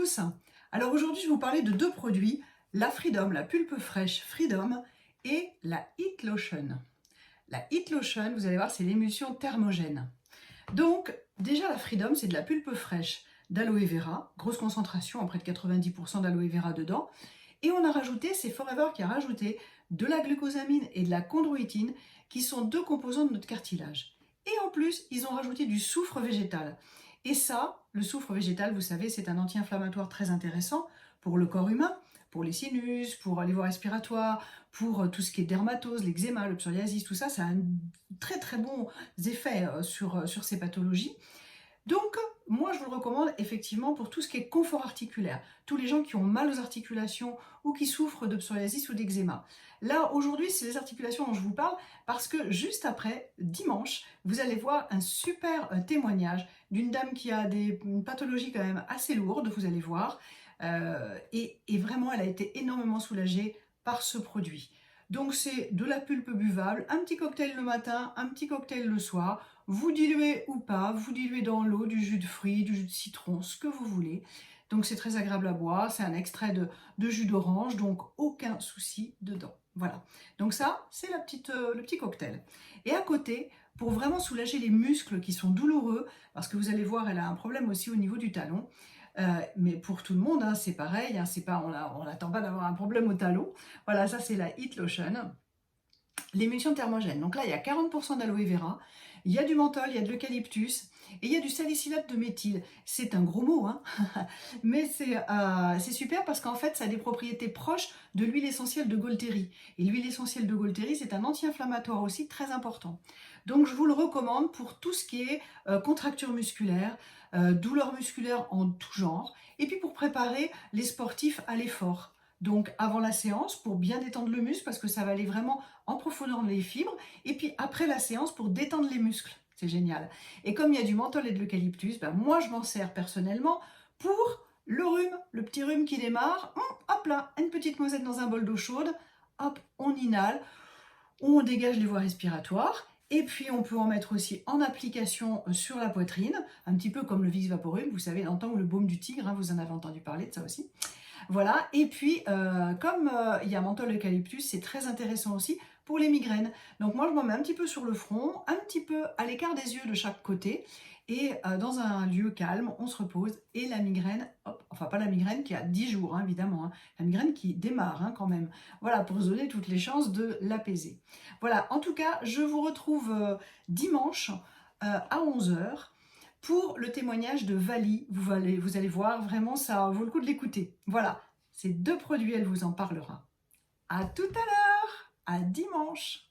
tous. Alors aujourd'hui, je vais vous parler de deux produits, la Freedom, la pulpe fraîche Freedom et la Heat Lotion. La Heat Lotion, vous allez voir, c'est l'émulsion thermogène. Donc, déjà, la Freedom, c'est de la pulpe fraîche d'aloe vera, grosse concentration, près de 90% d'aloe vera dedans. Et on a rajouté, c'est Forever qui a rajouté de la glucosamine et de la chondroïtine, qui sont deux composants de notre cartilage. Et en plus, ils ont rajouté du soufre végétal. Et ça, le soufre végétal, vous savez, c'est un anti-inflammatoire très intéressant pour le corps humain, pour les sinus, pour les voies respiratoires, pour tout ce qui est dermatose, l'eczéma, le psoriasis, tout ça, ça a un très bons effets sur ces pathologies. Donc, moi, je vous le recommande effectivement pour tout ce qui est confort articulaire. Tous les gens qui ont mal aux articulations ou qui souffrent de psoriasis ou d'eczéma. Là, aujourd'hui, c'est les articulations dont je vous parle parce que juste après, dimanche, vous allez voir un super témoignage d'une dame qui a une pathologie quand même assez lourde, vous allez voir. Et vraiment, elle a été énormément soulagée par ce produit. Donc c'est de la pulpe buvable, un petit cocktail le matin, un petit cocktail le soir. Vous diluez ou pas, vous diluez dans l'eau du jus de fruits, du jus de citron, ce que vous voulez. Donc c'est très agréable à boire, c'est un extrait de jus d'orange, donc aucun souci dedans. Voilà, donc ça c'est le petit cocktail. Et à côté, pour vraiment soulager les muscles qui sont douloureux, parce que vous allez voir, elle a un problème aussi au niveau du talon, mais pour tout le monde, hein, c'est pareil, hein, on n'attend pas d'avoir un problème au talon. Voilà, ça c'est la Heat Lotion. L'émulsion thermogène. Donc là, il y a 40% d'aloe vera, il y a du menthol, il y a de l'eucalyptus et il y a du salicylate de méthyle. C'est un gros mot, hein mais c'est super parce qu'en fait, ça a des propriétés proches de l'huile essentielle de Golteri. Et l'huile essentielle de Golteri, c'est un anti-inflammatoire aussi très important. Donc je vous le recommande pour tout ce qui est contracture musculaire, douleurs musculaires en tout genre, et puis pour préparer les sportifs à l'effort. Donc avant la séance pour bien détendre le muscle parce que ça va aller vraiment en profondeur dans les fibres et puis après la séance pour détendre les muscles. C'est génial. Et comme il y a du menthol et de l'eucalyptus, ben moi je m'en sers personnellement pour le rhume, le petit rhume qui démarre. Hop là, une petite noisette dans un bol d'eau chaude. Hop, on inhale, on dégage les voies respiratoires. Et puis on peut en mettre aussi en application sur la poitrine, un petit peu comme le Vicks Vaporub, vous savez, dans le temps où le baume du tigre, hein, vous en avez entendu parler de ça aussi. Voilà, et puis comme il y a menthol eucalyptus, c'est très intéressant aussi pour les migraines. Donc moi je m'en mets un petit peu sur le front, un petit peu à l'écart des yeux de chaque côté, et dans un lieu calme, on se repose, et la migraine, hop, enfin pas la migraine qui a 10 jours hein, évidemment, hein, la migraine qui démarre hein, quand même. Voilà, pour se donner toutes les chances de l'apaiser. Voilà, en tout cas, je vous retrouve dimanche à 11 h pour le témoignage de Vali. Vous allez voir, vraiment, ça vaut le coup de l'écouter. Voilà, ces deux produits, elle vous en parlera. À tout à l'heure, à dimanche.